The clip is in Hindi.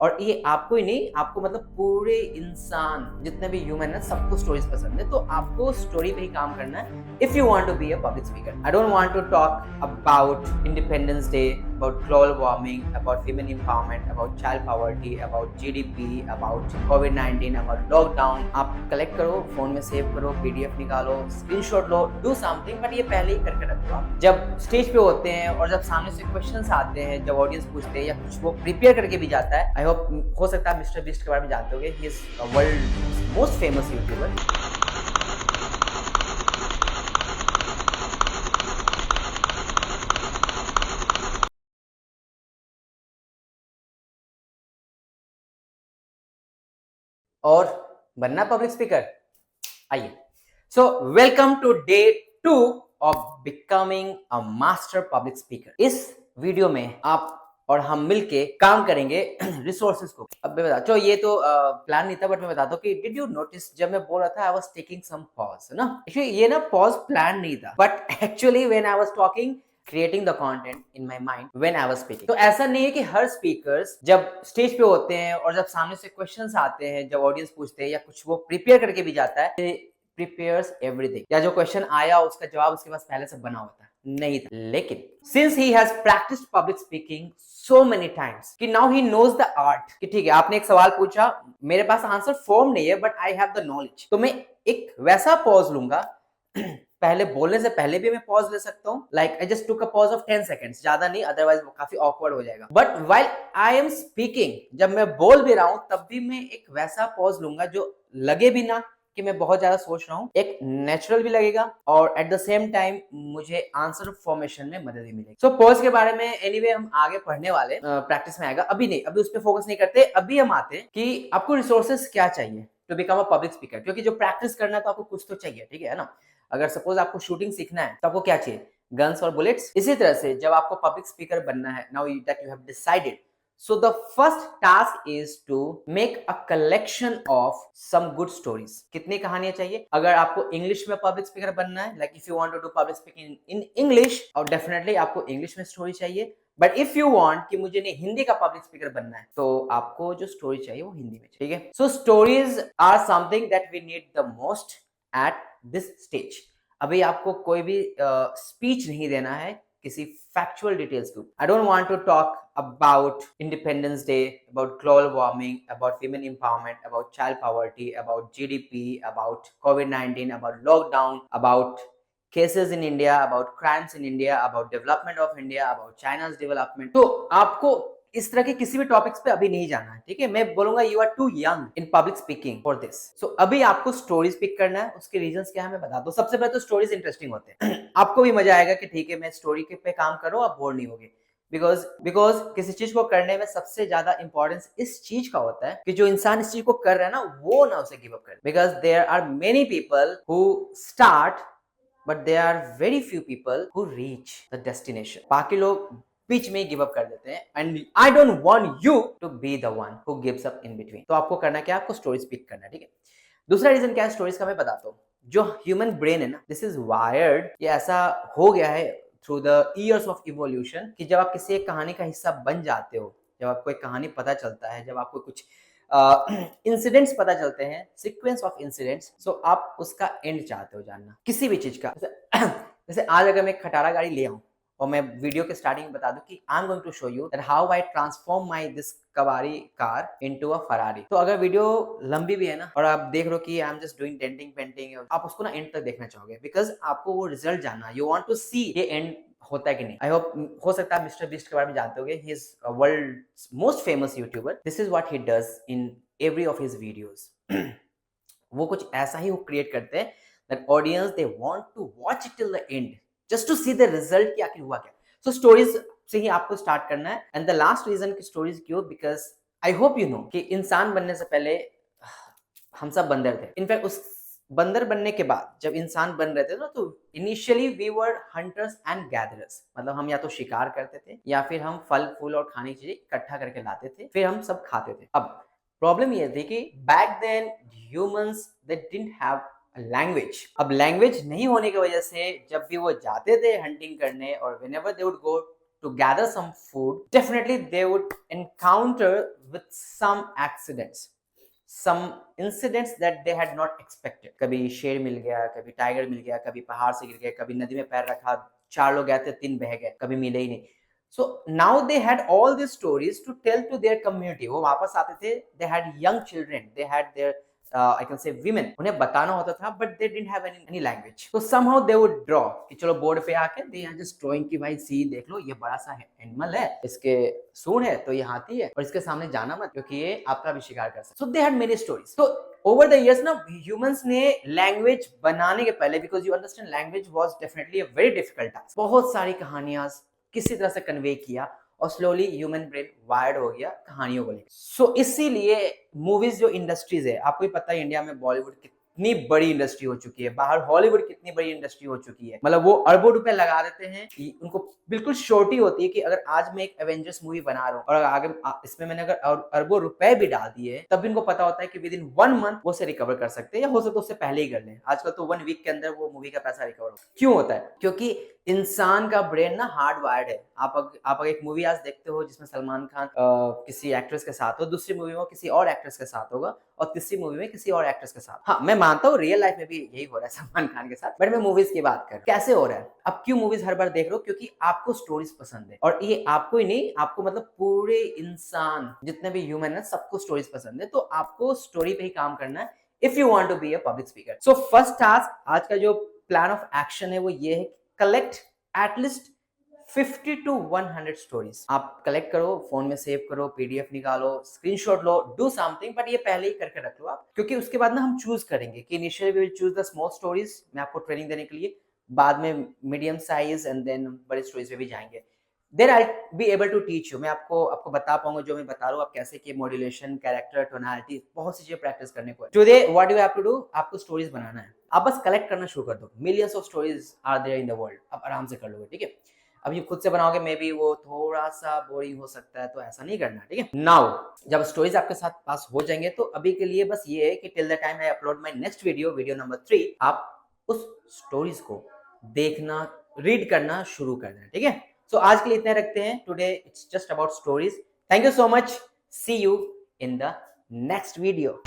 और ये आपको ही नहीं, आपको मतलब पूरे इंसान जितने भी ह्यूमन है सबको स्टोरीज पसंद है, तो आपको स्टोरी पे ही काम करना है if you want to be a public speaker. I don't want to talk about Independence Day, about global warming, about women empowerment, about child poverty, about GDP, about कोविड-19, अबाउट लॉकडाउन। आप कलेक्ट करो, फोन में सेव करो, पीडीएफ निकालो, स्क्रीनशॉट लो, डू समथिंग, बट ये पहले ही करके रखो। आप जब स्टेज पे होते हैं और जब सामने से क्वेश्चंस आते हैं, जब ऑडियंस पूछते हैं या कुछ वो प्रिपेयर करके भी जाता है, आई होप हो सकता है मिस्टर बीस्ट के बारे में जानते होंगे, he is world most famous YouTuber. और बनना पब्लिक स्पीकर। आइए, so welcome to day 2 of becoming a master public speaker. इस वीडियो में आप और हम मिलके काम करेंगे रिसोर्सेज को। अब मैं बता, ये तो प्लान नहीं था, बट मैं बताता हूँ कि डिड यू नोटिस जब मैं बोल रहा था I was taking some pause, है ना। एक्चुअली ये ना पॉज प्लान नहीं था, but actually when I was talking creating the content in my mind when I was speaking. तो ऐसा नहीं है कि हर स्पीकर्स जब स्टेज पे होते हैं और जब सामने से क्वेश्चंस आते हैं, जब ऑडियंस पूछते हैं या कुछ वो प्रिपेयर करके भी जाता है, प्रिपेयर्स एवरीथिंग, या जो क्वेश्चन आया उसका जवाब उसके पास पहले से बना होता है, नहीं था। लेकिन since he has practised public speaking so many times कि now he knows the art, कि ठीक है आपने एक सवाल पूछा, मेरे पास आंसर फॉर्म नहीं है but I have the knowledge, तो मैं एक वैसा पॉज लूंगा पहले बोलने से पहले भी मैं पॉज ले सकता हूँ, like I just took a pause of 10 seconds, ज्यादा नहीं, अदरवाइज वो काफी ऑकवर्ड हो जाएगा। But while I am speaking, जब मैं बोल भी रहा हूं तब भी मैं एक वैसा पॉज लूंगा जो लगे भी ना कि मैं बहुत ज्यादा सोच रहा हूं, एक नेचुरल भी लगेगा और एट द सेम टाइम मुझे आंसर फॉर्मेशन में मदद भी मिलेगी। सो पॉज के बारे में एनीवे हम आगे पढ़ने वाले, प्रैक्टिस में आएगा, अभी नहीं, अभी उस पर फोकस नहीं करते। अभी हम आते हैं कि आपको रिसोर्सेज क्या चाहिए to become a public speaker, क्योंकि जो प्रैक्टिस करना है तो आपको कुछ तो चाहिए, ठीक है ना। अगर सपोज आपको शूटिंग सीखना है तो आपको क्या चाहिए, गन्स और बुलेट्स। इसी तरह से जब आपको पब्लिक स्पीकर बनना है, now that you have decided, so the first task is to make a collection of some good stories। कितनी कहानियां चाहिए? अगर आपको इंग्लिश में पब्लिक स्पीकर बनना है, like if you want to do public speaking in English, और डेफिनेटली आपको इंग्लिश में स्टोरी चाहिए। बट इफ यू वांट कि मुझे नहीं हिंदी का पब्लिक स्पीकर बनना है, तो आपको जो स्टोरी चाहिए वो हिंदी में, ठीक है। So stories are something that we need the most at this stage. अभी आपको कोई भी स्पीच नहीं देना है किसी फैक्चुअल डिटेल्स के ऊपर। I don't want to talk about Independence Day, about global warming, about women empowerment, about child poverty, about GDP, about कोविड-19, about lockdown, about cases in India, about crimes in India, about development of India, about China's development। तो आपको इस तरह के किसी भी टॉपिक्स पे अभी नहीं जाना है, ठीक है। मैं बोलूंगा you are too young in public speaking for this. So अभी आपको स्टोरीज पिक करना है, उसके रीजंस क्या है मैं बता दूं। सबसे पहले तो स्टोरीज इंटरेस्टिंग होते हैं आपको भी मजा आएगा कि ठीक है मैं स्टोरी के पे काम करूं, आप बोर नहीं होगे। बिकॉज किसी चीज को करने में सबसे ज्यादा इंपॉर्टेंस इस चीज का होता है कि जो इंसान इस चीज को कर रहा है ना, वो ना उसे गिव अप करे। Because there are many people who start but there are very few people who reach the destination। बाकी लोग बीच में गिव अप कर देते हैं, and I don't want you to be the one who gives up in between। तो आपको करना क्या, आपको स्टोरीज पिक करना है, ठीक है। दूसरा रीजन क्या है स्टोरीज का, मैं बताता हूँ। जो ह्यूमन ब्रेन है ना, दिस इज वायर्ड, ये ऐसा हो गया है through the years of evolution कि जब आप किसी एक कहानी का हिस्सा बन जाते हो, जब आपको एक कहानी पता चलता है, जब आपको कुछ इंसिडेंट्स पता चलते हैं, सीक्वेंस ऑफ इंसिडेंट्स, सो आप उसका एंड चाहते हो जानना किसी भी चीज का। जैसे आज अगर मैं एक खटारा गाड़ी ले आऊं और मैं वीडियो के स्टार्टिंग में बता दूं कि I am going to show you that how I transform my this कवारी कार इनटू अ फरारी, तो अगर वीडियो लंबी भी है ना और आप देख रहे हो कि I am just doing denting painting, आप उसको ना एंड तक देखना चाहोगे, बिकॉज आपको वो रिजल्ट जानना, यू वांट टू सी ये एंड होता है कि नहीं। आई होप हो सकता है मिस्टर बीस्ट के बारे में जानते होंगे, he is world most famous YouTuber. This is what he does in every of his videos. वो कुछ ऐसा ही वो क्रिएट करते हैं that audience they want to watch it till the end just to see the result कि आखिर हुआ क्या। सो स्टोरीज से ही आपको स्टार्ट करना है। एंड द लास्ट रीजन की स्टोरीज क्यों, because I hope you know कि इंसान बनने से पहले हम सब बंदर थे। इनफैक्ट उस बंदर बनने के बाद जब इंसान बन रहे थे ना, तो initially we were hunters and gatherers, मतलब हम या तो शिकार करते थे या फिर हम फल फूल और खाने की चीजें इकट्ठा करके लाते थे, फिर हम सब खाते थे। अब प्रॉब्लम ये थी कि back then humans they didn't have language. अब लैंग्वेज नहीं होने की वजह से जब भी वो जाते थे हंटिंग करने और whenever they would go to gather some food, definitely they would encounter with some accidents, some incidents that they had not expected. कभी शेर मिल गया, कभी टाइगर मिल गया, कभी पहाड़ से गिर गए, कभी नदी में पैर रखा, 4 लोग गए थे 3 बह गए, कभी मिले ही नहीं. So now they had all these stories to tell to their community. वो वापस आते थे, they had young children, they had their I can say women, उन्हें बताना होता था, but they didn't have any language. So somehow they would draw कि चलो बोर्ड पे आके they are just drawing कि भाई सी देख लो, ये बड़ा सा एनिमल है, इसके सूंड है तो ये हाथी है, और इसके सामने जाना मत क्योंकि ये आपका भी शिकार कर सकता है. So they had many stories. So over the years ना humans ने लैंग्वेज बनाने के पहले, because you understand language was definitely a very difficult task, बहुत सारी कहानियां किसी तरह से कन्वे किया और स्लोली ह्यूमन ब्रेन वायर्ड हो गया कहानियों को लेकर. सो इसीलिए मूवीज जो इंडस्ट्रीज है, आपको ही पता है इंडिया में बॉलीवुड कितनी बड़ी इंडस्ट्री हो चुकी है, बाहर हॉलीवुड कितनी बड़ी इंडस्ट्री हो चुकी है. मतलब वो अरबों रुपए लगा देते हैं, उनको बिल्कुल श्योरिटी होती है कि अगर आज मैं एक एवेंजर्स मूवी बना रहा हूँ और आगे इसमें मैंने अगर अरबों रुपए भी डाल दिए, तब इनको पता होता है कि विद इन 1 मंथ वो से रिकवर कर सकते हैं, या हो सकता है उससे पहले ही कर लें. आजकल तो 1 वीक के अंदर वो मूवी का पैसा रिकवर हो. क्यों होता है? क्योंकि इंसान का ब्रेन ना हार्ड वायर्ड है. आप अगर एक मूवी आज देखते हो जिसमें सलमान खान किसी एक्ट्रेस के साथ हो, दूसरी मूवी में किसी और एक्ट्रेस के साथ होगा, और तीसरी मूवी में किसी और एक्ट्रेस के साथ. हाँ, मैं मानता हूँ रियल लाइफ में भी यही हो रहा है सलमान खान के साथ, बट मैं मूवीज की बात कर रहा हूं. कैसे हो रहा है? अब क्यों मूवीज हर बार देख रहे हो? क्योंकि आपको स्टोरीज पसंद है, और ये आपको ही नहीं, आपको मतलब पूरे इंसान जितने भी ह्यूमन है सबको स्टोरीज पसंद है. तो आपको स्टोरी पे ही काम करना है if you want to be a public speaker. So first task, आज का जो प्लान ऑफ एक्शन है वो ये है, कलेक्ट एटलीस्ट 50 to 100 स्टोरीज. आप कलेक्ट करो, फोन में सेव करो, पीडीएफ निकालो, स्क्रीनशॉट लो, डू समथिंग, बट ये पहले ही करके रख लो आप, क्योंकि उसके बाद ना हम चूज करेंगे कि initially we will choose the small stories, मैं आपको ट्रेनिंग देने के लिए, बाद में मीडियम साइज, एंड देन बड़ी स्टोरीज पे भी जाएंगे. Then I be able to teach you, मैं आपको बता पाऊंगा जो मैं बता रहा हूँ, आप कैसे कि मॉड्यूलेशन, कैरेक्टर, टोनालिटी, बहुत सी चीजें प्रैक्टिस करने को है. Today what you have to do, आपको स्टोरीज बनाना है. आप बस कलेक्ट करना शुरू कर दो. Millions of stories are there in the world, आप आराम से कर लोगे. ठीक है, अब ये खुद से बनाओगे मे बी वो थोड़ा सा बोरिंग हो सकता है, तो ऐसा नहीं करना. ठीक है, नाउ जब स्टोरीज आपके साथ पास हो जाएंगे, तो अभी के लिए बस ये है कि till the time I upload my next video number 3, आप उस स्टोरीज को देखना, रीड करना शुरू कर देना. ठीक है, सो आज के लिए इतना रखते हैं. Today it's just about stories. Thank you so much. See you in the next video.